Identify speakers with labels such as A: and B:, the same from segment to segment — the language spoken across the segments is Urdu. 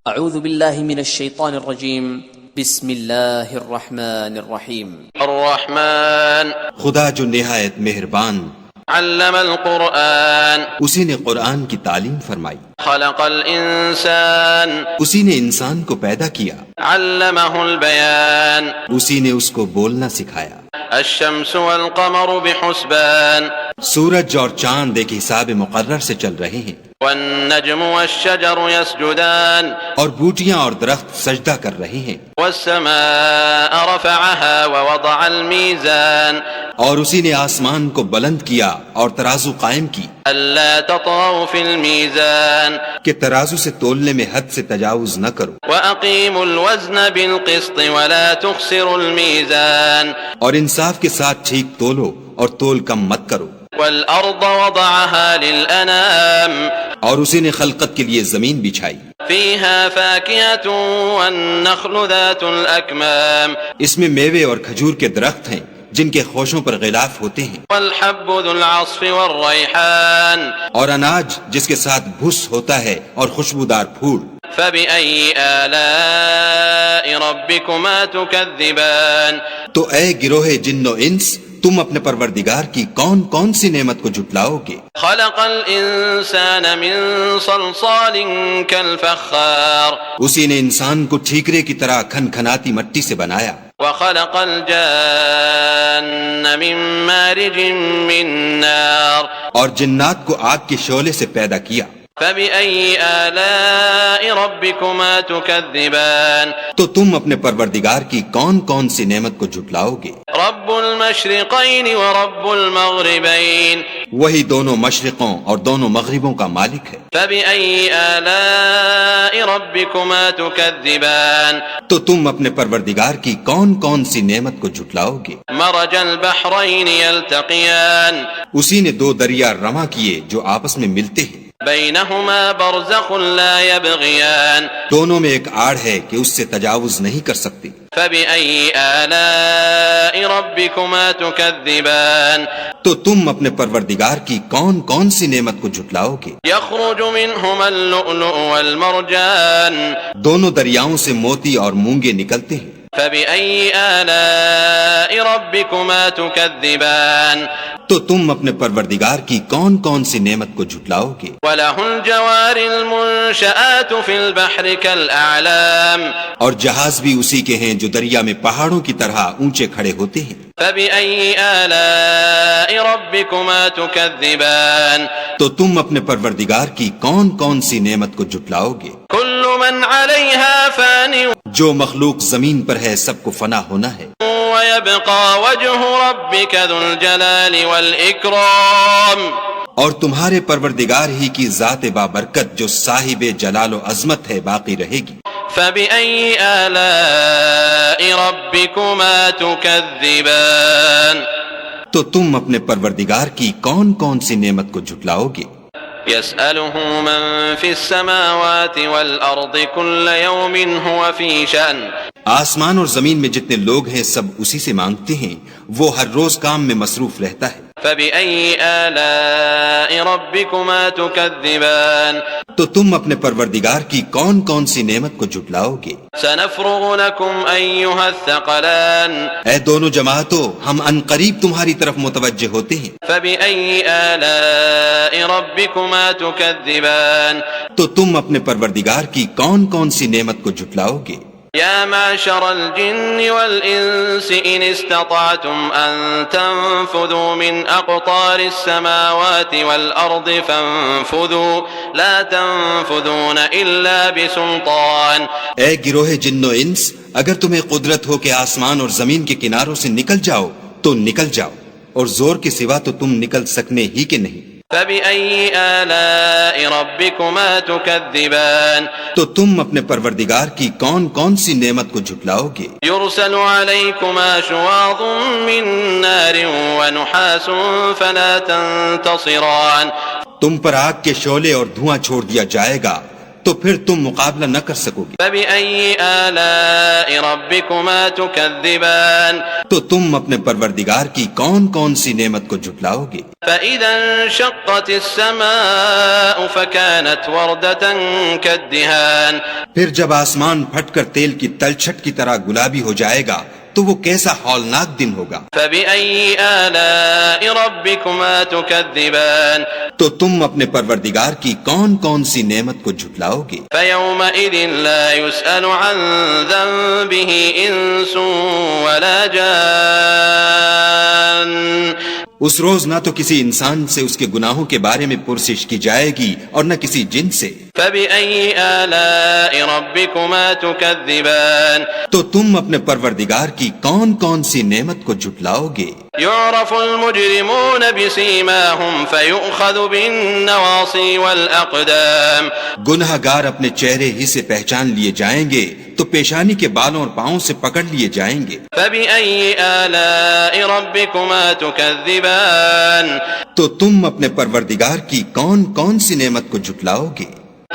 A: اعوذ باللہ من الشیطان الرجیم بسم اللہ الرحمن الرحیم
B: الرحمن
C: خدا جو نہایت مہربان،
B: علم القرآن
C: اسی نے قرآن کی تعلیم فرمائی،
B: خلق الانسان
C: اسی نے انسان کو پیدا کیا،
B: علمہ البیان
C: اسی نے اس کو بولنا سکھایا۔
B: الشمس والقمر بحسبان
C: سورج اور چاند ایک حساب مقرر سے چل رہے ہیں،
B: والنجم والشجر يسجدان
C: اور بوٹیاں اور درخت سجدہ کر رہے ہیں،
B: والسماء رفعها ووضع الميزان
C: اور اسی نے آسمان کو بلند کیا اور ترازو قائم کی
B: ألا تطغوا في الميزان
C: کہ ترازو سے تولنے میں حد سے تجاوز نہ کرو،
B: وأقيموا الوزن بالقسط ولا تخسروا الميزان
C: اور انصاف کے ساتھ ٹھیک تولو اور تول کم مت کرو۔
B: والأرض وضعها للأنام
C: اور اسی نے خلقت کے لیے زمین بچھائی،
B: فيها فاكهة والنخل ذات الأكمام
C: اس میں میوے اور کھجور کے درخت ہیں جن کے خوشوں پر غلاف ہوتے ہیں،
B: والحب ذو العصف والريحان
C: اور اناج جس کے ساتھ بھس ہوتا ہے اور خوشبودار پھول۔
B: فبأي آلاء ربكما تكذبان
C: تو اے گروہ جن و انس، تم اپنے پروردگار کی کون کون سی نعمت کو جھٹلاؤ گے؟
B: خلق الإنسان من صلصال كالفخار
C: اسی نے انسان کو ٹھیکرے کی طرح کھن کھناتی مٹی سے بنایا،
B: وخلق الجان من مارج من نار
C: اور جنات کو آگ کے شعلے سے پیدا کیا۔
B: فبأي آلاء ربكما تكذبان
C: تو تم اپنے پروردگار کی کون کون سی نعمت کو جھٹلاؤ گے؟
B: رب المشرقين ورب المغربين
C: وہی دونوں مشرقوں اور دونوں مغربوں کا مالک ہے۔
B: فبأي آلاء ربكما تكذبان
C: تو تم اپنے پروردگار کی کون کون سی نعمت کو جھٹلاؤ گے؟
B: مرج البحرين يلتقيان
C: اسی نے دو دریا رواں کیے جو آپس میں ملتے ہیں،
B: بينهما برزخ لا يبغيان
C: دونوں میں ایک آڑ ہے کہ اس سے تجاوز نہیں کر سکتے۔
B: فبأي آلاء ربكما تكذبان
C: تو تم اپنے پروردگار کی کون کون سی نعمت کو جھٹلاؤ گے؟
B: يخرج منهما اللؤلؤ والمرجان
C: دونوں دریاؤں سے موتی اور مونگے نکلتے ہیں۔
B: فبأي آلاء ربكما تكذبان
C: تو تم اپنے پروردگار کی کون کون سی نعمت کو جھٹلاؤ گے؟
B: وله الجوار المنشآت في البحر كالأعلام
C: اور جہاز بھی اسی کے ہیں جو دریا میں پہاڑوں کی طرح اونچے کھڑے ہوتے ہیں۔
B: فبأي آلاء ربكما تكذبان
C: تو تم اپنے پروردگار کی کون کون سی نعمت کو جھٹلاؤ گے؟
B: كل من عليها فان
C: جو مخلوق زمین پر ہے سب کو فنا ہونا ہے،
B: ويبقى وجه ربك ذو الجلال والإكرام
C: اور تمہارے پروردگار ہی کی ذات بابرکت جو صاحب جلال و عظمت ہے باقی رہے گی۔
B: فبأي آلاء ربكما تكذبان
C: تو تم اپنے پروردگار کی کون کون سی نعمت کو جھٹلاؤ گے؟
B: يسأله من في السماوات والأرض كل يوم هو في شأن
C: آسمان اور زمین میں جتنے لوگ ہیں سب اسی سے مانگتے ہیں، وہ ہر روز کام میں مصروف رہتا ہے۔
B: فبأي آلاء ربكما تكذبان
C: تو تم اپنے پروردگار کی کون کون سی نعمت کو جھٹلاؤ گے؟
B: سنفرغ لكم أيها الثقلان
C: اے دونوں جماعتوں، ہم عنقریب تمہاری طرف متوجہ ہوتے ہیں۔
B: فبأي آلاء ربكما تكذبان
C: تو تم اپنے پروردگار کی کون کون سی نعمت کو جھٹلاؤ گے؟
B: يا معشر الجن والإنس إن استطعتم أن تنفذوا من أقطار السماوات والأرض فانفذوا لا تنفذون إلا بسلطان
C: اے گروہ جن و انس، اگر تمہیں قدرت ہو کہ آسمان اور زمین کے کناروں سے نکل جاؤ تو نکل جاؤ، اور زور کے سوا تو تم نکل سکنے ہی کے نہیں۔
B: فبأي آلاء ربكما تكذبان
C: تو تم اپنے پروردگار کی کون کون سی نعمت کو جھٹلاؤ گے؟
B: يرسل عليكما شواظ من نار ونحاس فلا تنتصران
C: تم پر آگ کے شعلے اور دھواں چھوڑ دیا جائے گا، تو پھر تم مقابلہ نہ کر سکو گے۔
B: فبأي آلاء ربكما تكذبان
C: تو تم اپنے پروردگار کی کون کون سی نعمت کو جھٹلاؤ گے؟
B: فإذا انشقت السماء فكانت وردة كالدهان
C: پھر جب آسمان پھٹ کر تیل کی تلچھٹ کی طرح گلابی ہو جائے گا تو وہ کیسا ہولناک دن ہوگا۔
B: فبأي آلاء ربكما تكذبان
C: تو تم اپنے پروردگار کی کون کون سی نعمت کو جھٹلاؤ گے؟
B: فيومئذ لا يسأل عن ذنبه إنس ولا جان
C: اس روز نہ تو کسی انسان سے اس کے گناہوں کے بارے میں پرسش کی جائے گی اور نہ کسی جن سے۔
B: فبأي آلاء ربكما تكذبان
C: تو تم اپنے پروردگار کی کون کون سی نعمت کو جھٹلاؤ گے؟
B: يعرف المجرمون بسيماهم فيؤخذ بالنواصي والأقدام
C: گناہ گار اپنے چہرے ہی سے پہچان لیے جائیں گے تو پیشانی کے بالوں اور پاؤں سے پکڑ لیے جائیں گے۔
B: فبأي آلاء ربكما تكذبان
C: تو تم اپنے پروردگار کی کون کون سی نعمت کو جھٹلاؤ گے؟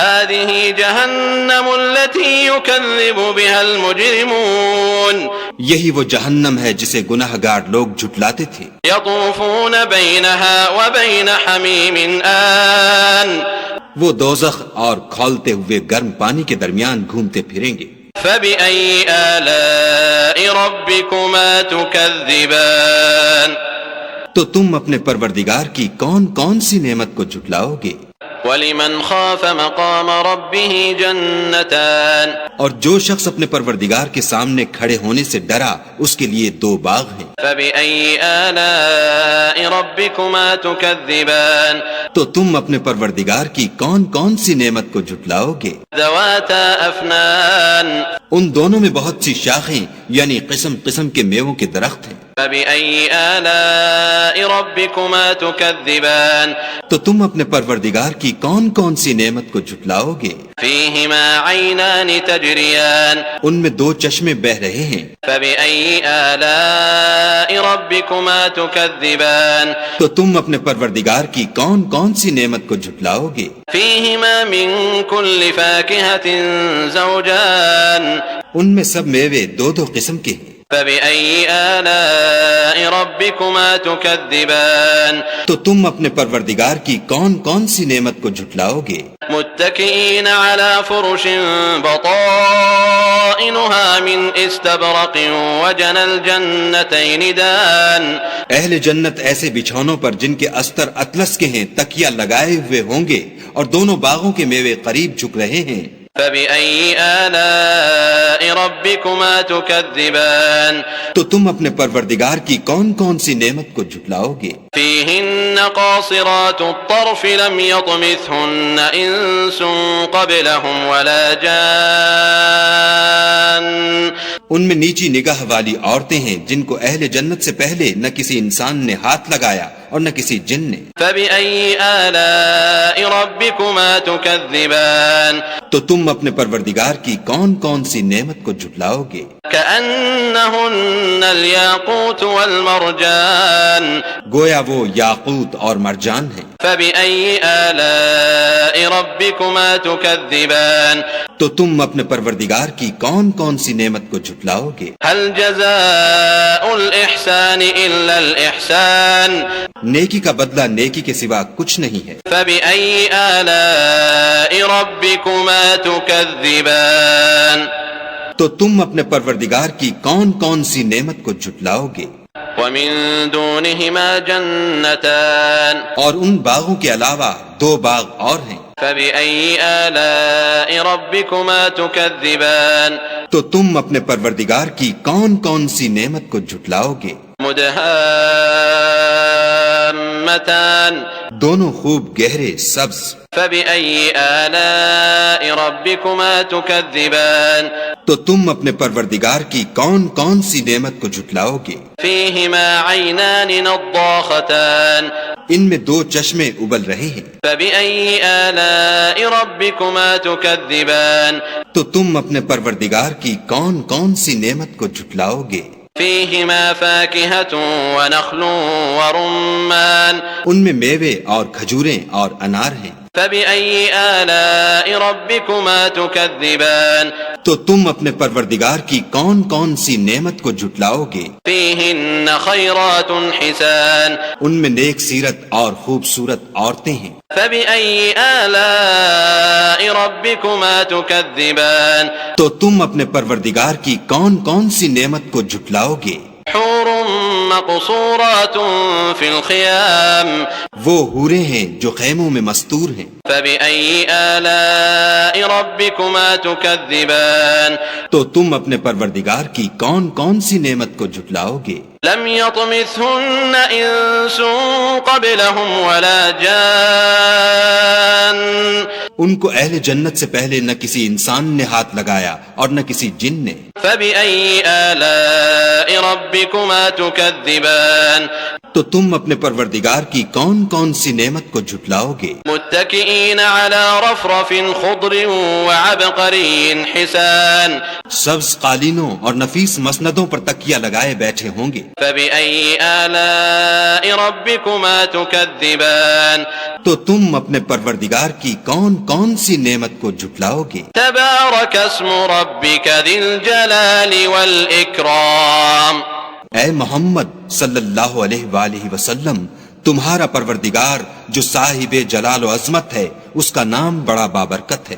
B: هذه جهنم التي يكذب بها المجرمون
C: یہی وہ جہنم ہے جسے گناہ گار لوگ جھٹلاتے تھے۔
B: يطوفون بينها وبين حميم آن
C: وہ دوزخ اور کھولتے ہوئے گرم پانی کے درمیان گھومتے پھریں گے۔
B: فبأي آلاء ربكما تكذبان
C: تو تم اپنے پروردگار کی کون کون سی نعمت کو جھٹلاؤ گے؟
B: وَلِمَنْ خَافَ مَقَامَ رَبِّهِ جَنَّتَانِ
C: اور جو شخص اپنے پروردگار کے سامنے کھڑے ہونے سے ڈرا اس کے لیے دو باغ ہیں۔
B: فَبِأَيِّ آلَاءِ رَبِّكُمَا تُكَذِّبَانِ
C: تو تم اپنے پروردگار کی کون کون سی نعمت کو جھٹلاؤ گے؟
B: ذَوَاتَا أَفْنَانٍ
C: ان دونوں میں بہت سی شاخیں یعنی قسم قسم کے میووں کے درخت ہیں۔
B: فَبِأَيِّ آلَاءِ رَبِّكُمَا تُكَذِّبَانِ
C: تو تم اپنے پروردگار کی کون کون سی نعمت کو جھٹلاؤ گے؟
B: فِيهِمَا عَيْنَانِ تَجْرِيَانِ
C: ان میں دو چشمے بہہ رہے ہیں۔
B: فَبِأَيِّ آلَاءِ رَبِّكُمَا تُكَذِّبَانِ
C: تو تم اپنے پروردگار کی کون کون سی نعمت کو جھٹلاؤ گے؟
B: فِيهِمَا مِن كُلِّ فَاكِهَةٍ زَوْجَانِ
C: ان میں سب میوے دو دو قسم کے ہیں۔
B: فَبِأَيِّ آلَاءِ رَبِّكُمَا تُكَذِّبَانِ
C: تو تم اپنے پروردگار کی کون کون سی نعمت کو جھٹلاؤ گے؟
B: متكئين على فرش بطائنها من استبرق وجنى الجنتين دان
C: اہل جنت ایسے بچھونوں پر جن کے استر اطلس کے ہیں تکیہ لگائے ہوئے ہوں گے اور دونوں باغوں کے میوے قریب جھک رہے ہیں۔
B: فبأي آلاء ربكما تكذبان
C: تو تم اپنے پروردگار کی کون کون سی نعمت کو جھٹلاؤ گے؟
B: فيهن قاصرات الطرف لم يطمثهن انس قبلهم ولا جان
C: ان میں نیچی نگاہ والی عورتیں ہیں جن کو اہل جنت سے پہلے نہ کسی انسان نے ہاتھ لگایا اور نہ کسی جن نے۔
B: فبأي آلاء ربكما تكذبان
C: تو تم اپنے پروردگار کی کون کون سی نعمت کو جھٹلاؤ گے؟
B: كأنهن الياقوت والمرجان
C: گویا وہ یاقوت اور مرجان ہیں۔
B: فبأي آلاء ربكما تكذبان
C: تو تم اپنے پروردگار کی کون کون سی نعمت کو جھٹلاؤ گے؟
B: هل جزاء الإحسان إلا الإحسان
C: نیکی کا بدلہ نیکی کے سوا کچھ نہیں ہے۔
B: فبأي آلاء ربكما تكذبان
C: تو تم اپنے پروردگار کی کون کون سی نعمت کو جھٹلاؤ گے؟
B: ومن دونهما جنتان
C: اور ان باغوں کے علاوہ دو باغ اور ہیں۔
B: فبأي آلاء ربكما تكذبان
C: تو تم اپنے پروردگار کی کون کون سی نعمت کو جھٹلاؤ گے؟
B: مدهامتان
C: دونوں خوب گہرے سبز۔
B: فبأي آلاء ربكما تكذبان
C: تو تم اپنے پروردگار کی کون کون سی نعمت کو جھٹلاؤ گے؟
B: فيهما عينان نضاختان
C: ان میں دو چشمے ابل رہے ہیں۔
B: فبأي آلاء ربكما تكذبان
C: تو تم اپنے پروردگار کی کون کون سی نعمت کو جھٹلاؤ گے؟
B: فيهما فاكهة ونخل ورمان
C: ان میں میوے اور کھجوریں اور انار ہیں۔
B: فبأي آلاء ربكما تكذبان
C: تو تم اپنے پروردگار کی کون کون سی نعمت کو جھٹلاؤ گے؟
B: فيهن خيرات حسان
C: ان میں نیک سیرت اور خوبصورت عورتیں ہیں۔
B: فبأي آلاء ربكما تكذبان
C: تو تم اپنے پروردگار کی کون کون سی نعمت کو جھٹلاؤ گے؟
B: حور مقصورات في الخيام
C: وہ حوریں ہیں جو خیموں میں مستور ہیں۔
B: فبأي آلاء ربكما تكذبان
C: تو تم اپنے پروردگار کی کون کون سی نعمت کو جھٹلاؤ گے؟
B: لم يطمثهن انس قبلهم ولا جان
C: ان کو اہل جنت سے پہلے نہ کسی انسان نے ہاتھ لگایا اور نہ کسی جن نے۔
B: فبأي آلاء ربكما تكذبان
C: تو تم اپنے پروردگار کی کون کون سی نعمت کو جھٹلاؤ گے؟
B: متكئين على رفرف خضر وعبقري حسان
C: سبز قالینوں اور نفیس مسندوں پر تکیہ لگائے بیٹھے ہوں گے۔
B: فبأي آلاء ربكما تكذبان
C: تو تم اپنے پروردگار کی کون کون سی نعمت کو جھٹلاؤ گے؟
B: تبارك اسم ربك ذي الجلال والإكرام
C: اے محمد صلی اللہ علیہ وآلہ وسلم، تمہارا پروردگار جو صاحب جلال و عظمت ہے، اس کا نام بڑا بابرکت ہے۔